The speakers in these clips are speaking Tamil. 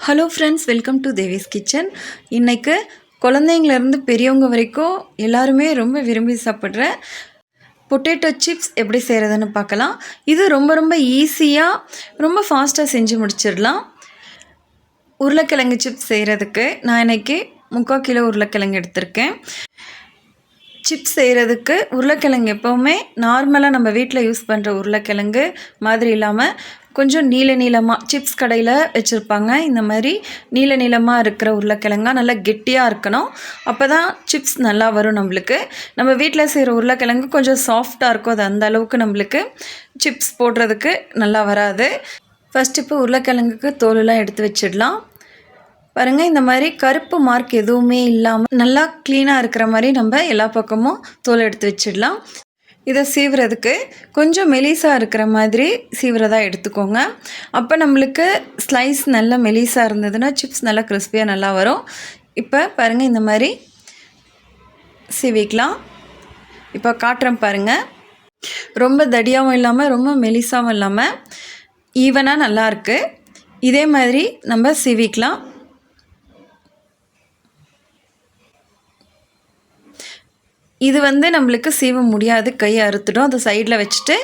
Hello friends, welcome to Devi's kitchen. இன்றைக்கு குழந்தைங்கலேருந்து பெரியவங்க வரைக்கும் எல்லாருமே ரொம்ப விரும்பி சாப்பிட்ற பொட்டேட்டோ சிப்ஸ் எப்படி செய்கிறதுன்னு பார்க்கலாம். இது ரொம்ப ரொம்ப ஈஸியாக ரொம்ப ஃபாஸ்ட்டாக செஞ்சு முடிச்சிடலாம். உருளைக்கிழங்கு சிப்ஸ் செய்கிறதுக்கு நான் இன்றைக்கி 3/4 கிலோ உருளைக்கிழங்கு எடுத்திருக்கேன். சிப்ஸ் செய்கிறதுக்கு உருளைக்கிழங்கு எப்போவுமே நார்மலாக நம்ம வீட்டில் யூஸ் பண்ணுற உருளைக்கிழங்கு மாதிரி இல்லாமல் கொஞ்சம் நீளமாக சிப்ஸ் கடையில் வச்சுருப்பாங்க. இந்த மாதிரி நீளமாக இருக்கிற உருளைக்கிழங்கா நல்லா கெட்டியாக இருக்கணும். அப்போ தான் சிப்ஸ் நல்லா வரும். நம்மளுக்கு நம்ம வீட்டில் செய்கிற உருளைக்கிழங்கு கொஞ்சம் சாஃப்டாக இருக்கும். அது அந்த அளவுக்கு நம்மளுக்கு சிப்ஸ் போடுறதுக்கு நல்லா வராது. ஃபஸ்ட்டு இப்போ உருளைக்கிழங்குக்கு தோலெல்லாம் எடுத்து வச்சிடலாம். பாருங்கள், இந்த மாதிரி கருப்பு மார்க் எதுவுமே இல்லாமல் நல்லா க்ளீனாக இருக்கிற மாதிரி நம்ம எல்லா பக்கமும் தோல் எடுத்து வச்சிடலாம். இதை சீவுறதுக்கு கொஞ்சம் மெலிசாக இருக்கிற மாதிரி சீவுறதாக எடுத்துக்கோங்க. அப்போ நம்மளுக்கு ஸ்லைஸ் நல்லா மெலிசாக இருந்ததுன்னா சிப்ஸ் நல்லா கிறிஸ்பியாக நல்லா வரும். இப்போ பாருங்கள், இந்த மாதிரி சீவிக்கலாம். இப்போ காட்டுறேன் பாருங்கள். ரொம்ப தடியாகவும் இல்லாமல் ரொம்ப மெலிசாகவும் இல்லாமல் ஈவனாக நல்லாயிருக்கு. இதே மாதிரி நம்ம சீவிக்கலாம். இது நம்மளுக்கு சீவ முடியாது, கையை அறுத்துடும். அதை சைடில் வச்சுட்டு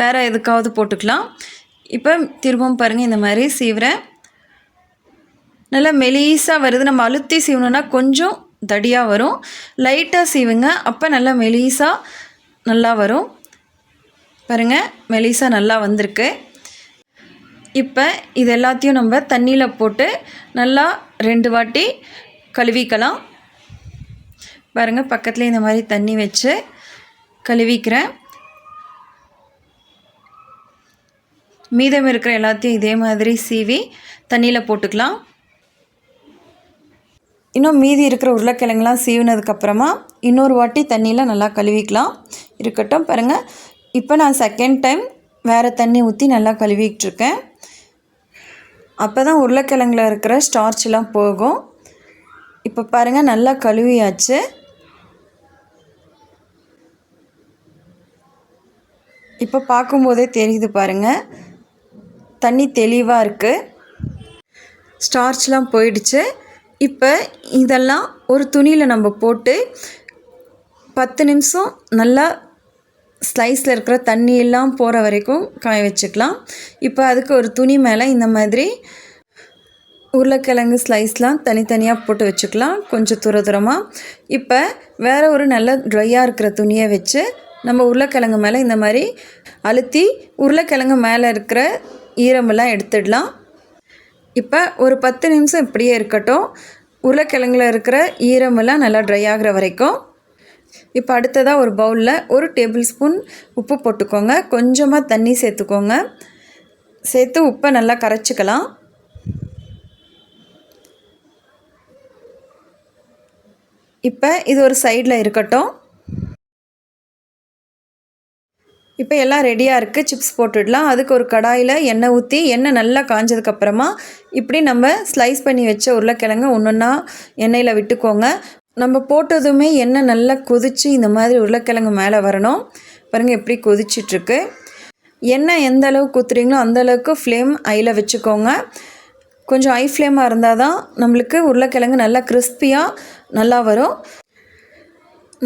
வேறு எதுக்காவது போட்டுக்கலாம். இப்போ திரும்பவும் பாருங்கள், இந்த மாதிரி சீவுறேன். நல்லா மெலிசாக வருது. நம்ம அழுத்தி சீவணுன்னா கொஞ்சம் தடியாக வரும். லைட்டாக சீவுங்க, அப்போ நல்லா மெலிசாக நல்லா வரும். பாருங்கள், மெலிசாக நல்லா வந்திருக்கு. இப்போ இது எல்லாத்தையும் நம்ம தண்ணியில் போட்டு நல்லா 2 வாட்டி கழுவிக்கலாம். பாருங்கள், பக்கத்துலேயே இந்த மாதிரி தண்ணி வச்சு கழுவிக்கிறேன். மீதம் இருக்கிற எல்லாத்தையும் இதே மாதிரி சீவி தண்ணியில் போட்டுக்கலாம். இன்னும் மீதி இருக்கிற உருளைக்கிழங்குலாம் சீவினதுக்கப்புறமா இன்னொரு வாட்டி தண்ணியில் நல்லா கழுவிக்கலாம். இருக்கட்டும். பாருங்கள், இப்போ நான் செகண்ட் டைம் வேறு தண்ணி ஊற்றி நல்லா கழுவிட்டுருக்கேன். அப்போ தான் உருளைக்கிழங்குல இருக்கிற ஸ்டார்ச்லாம் போகும். இப்போ பாருங்கள், நல்லா கழுவியாச்சு. இப்போ பார்க்கும்போதே தெரியுது பாருங்கள், தண்ணி தெளிவாக இருக்குது, ஸ்டார்ச்லாம் போயிடுச்சு. இப்போ இதெல்லாம் ஒரு துணியில் நம்ம போட்டு 10 நிமிஷம் நல்லா ஸ்லைஸில் இருக்கிற தண்ணியெல்லாம் போகிற வரைக்கும் காய வச்சுக்கலாம். இப்போ அதுக்கு ஒரு துணி மேலே இந்த மாதிரி உருளைக்கிழங்கு ஸ்லைஸ்லாம் தனித்தனியாக போட்டு வச்சுக்கலாம், கொஞ்சம் தூரமாக. இப்போ வேறு ஒரு நல்ல ட்ரையாக இருக்கிற துணியை வச்சு நம்ம உருளைக்கிழங்கு மேலே இந்த மாதிரி அழுத்தி உருளைக்கிழங்கு மேலே இருக்கிற ஈரமெல்லாம் எடுத்துடலாம். இப்போ ஒரு 10 நிமிஷம் இப்படியே இருக்கட்டும், உருளைக்கிழங்குல இருக்கிற ஈரமெல்லாம் நல்லா ட்ரை ஆகிற வரைக்கும். இப்போ அடுத்ததாக ஒரு பவுலில் 1 டேபிள் ஸ்பூன் உப்பு போட்டுக்கோங்க. கொஞ்சமாக தண்ணி சேர்த்துக்கோங்க. சேர்த்து உப்பை நல்லா கரைச்சிக்கலாம். இப்போ இது ஒரு சைடில் இருக்கட்டும். இப்போ எல்லாம் ரெடியாக இருக்குது. சிப்ஸ் போட்டுடலாம். அதுக்கு ஒரு கடாயில் எண்ணெய் ஊற்றி எண்ணெய் நல்லா காஞ்சதுக்கப்புறமா இப்படி நம்ம ஸ்லைஸ் பண்ணி வச்ச உருளைக்கிழங்கு ஒன்றா எண்ணெயில் விட்டுக்கோங்க. நம்ம போட்டதுமே எண்ணெய் நல்லா கொதித்து இந்த மாதிரி உருளைக்கிழங்கு மேலே வரணும். பாருங்கள், எப்படி கொதிச்சிட்ருக்கு. எண்ணெய் எந்த அளவுக்கு ஊற்றுறீங்களோ அந்தளவுக்கு ஃப்ளேம் ஹையில் வச்சுக்கோங்க. கொஞ்சம் ஹை ஃப்ளேமாக இருந்தால் தான் நம்மளுக்கு உருளைக்கிழங்கு நல்லா கிறிஸ்பியாக நல்லா வரும்.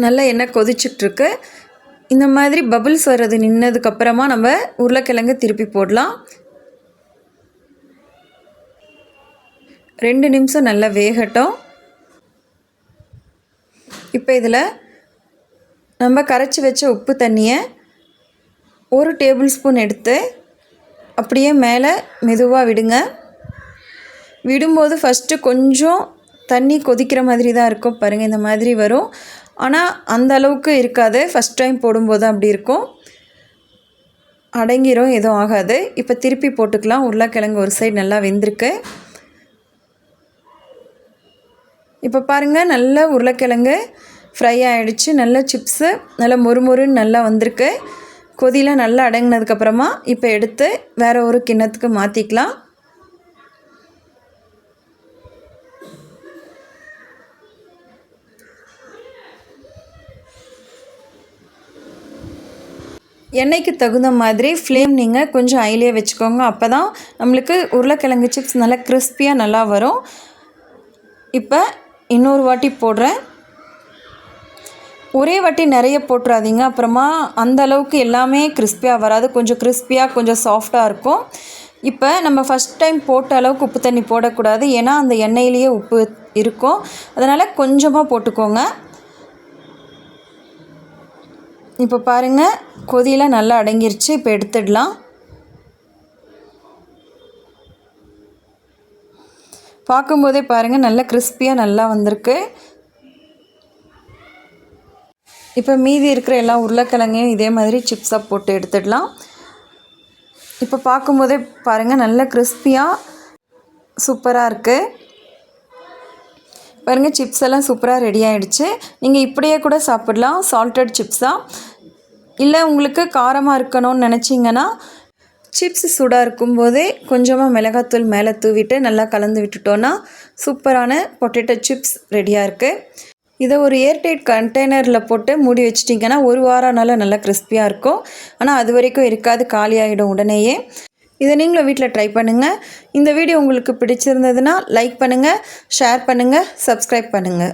நல்லா எண்ணெய் கொதிச்சிட்ருக்கு. இந்த மாதிரி பபிள்ஸ் வர்றது நின்னதுக்கப்புறமா நம்ம உருளைக்கிழங்கு திருப்பி போடலாம். 2 நிமிஷம் நல்லா வேகட்டும். இப்போ இதில் நம்ம கரைச்சி வச்ச உப்பு தண்ணியை 1 டேபிள் ஸ்பூன் எடுத்து அப்படியே மேலே மெதுவாக விடுங்க. விடும்போது ஃபஸ்ட்டு கொஞ்சம் தண்ணி கொதிக்கிற மாதிரி தான் இருக்கும். பாருங்கள், இந்த மாதிரி வரும். ஆனால் அந்த அளவுக்கு இருக்காது. ஃபஸ்ட் டைம் போடும்போது அப்படி இருக்கும், அடங்கிரும், எதுவும் ஆகாது. இப்போ திருப்பி போட்டுக்கலாம். உருளைக்கிழங்கு ஒரு சைடு நல்லா வெந்திருக்கு. இப்போ பாருங்கள், நல்ல உருளைக்கிழங்கு ஃப்ரை ஆகிடுச்சு. நல்ல சிப்ஸு நல்லா மொறுமொறுன்னு நல்லா வந்திருக்கு. கொதிலாம் நல்லா அடங்கினதுக்கப்புறமா இப்போ எடுத்து வேறு ஒரு கிண்ணத்துக்கு மாற்றிக்கலாம். எண்ணெய்க்கு தகுந்த மாதிரி ஃப்ளேம் நீங்கள் கொஞ்சம் ஹைலியே வச்சுக்கோங்க. அப்போ தான் நம்மளுக்கு உருளைக்கிழங்கு சிப்ஸ் நல்லா கிறிஸ்பியாக நல்லா வரும். இப்போ இன்னொரு வாட்டி போடுறேன். ஒரே வாட்டி நிறைய போட்டுறாதீங்க, அப்புறமா அந்த அளவுக்கு எல்லாமே கிறிஸ்பியாக வராது. கொஞ்சம் கிறிஸ்பியாக கொஞ்சம் சாஃப்டாக இருக்கும். இப்போ நம்ம ஃபஸ்ட் டைம் போட்ட அளவுக்கு உப்பு தண்ணி போடக்கூடாது, ஏன்னா அந்த எண்ணெயிலேயே உப்பு இருக்கும். அதனால் கொஞ்சமாக போட்டுக்கோங்க. இப்போ பாருங்கள், கொதியெலாம் நல்லா அடங்கிருச்சு. இப்போ எடுத்துடலாம். பார்க்கும்போதே பாருங்கள் நல்லா கிறிஸ்பியாக நல்லா வந்திருக்கு. இப்போ மீதி இருக்கிற எல்லா உருளைக்கிழங்கையும் இதே மாதிரி சிப்ஸாக போட்டு எடுத்துடலாம். இப்போ பார்க்கும்போதே பாருங்கள் நல்ல கிறிஸ்பியாக சூப்பராக இருக்குது. பாருங்கள் சிப்ஸ் எல்லாம் சூப்பராக ரெடி ஆகிடுச்சு. நீங்கள் இப்படியே கூட சாப்பிடலாம், சால்டட் சிப்ஸாக. இல்லை உங்களுக்கு காரமாக இருக்கணும்னு நினச்சிங்கன்னா சிப்ஸ் சூடாக இருக்கும்போதே கொஞ்சமாக மிளகாத்தூள் மேலே தூவிட்டு நல்லா கலந்து விட்டுட்டோன்னா சூப்பரான பொட்டேட்டோ சிப்ஸ் ரெடியாக இருக்குது. இதை ஒரு ஏர்டைட் கண்டெய்னரில் போட்டு மூடி வச்சிட்டிங்கன்னா ஒரு வாரம்னால நல்லா கிறிஸ்பியாக இருக்கும். ஆனால் அது வரைக்கும் இருக்காது, காலியாகிடும் உடனேயே. இதை நீங்களும் வீட்டில் ட்ரை பண்ணுங்கள். இந்த வீடியோ உங்களுக்கு பிடிச்சிருந்ததுன்னா லைக் பண்ணுங்கள், ஷேர் பண்ணுங்கள், சப்ஸ்கிரைப் பண்ணுங்கள்.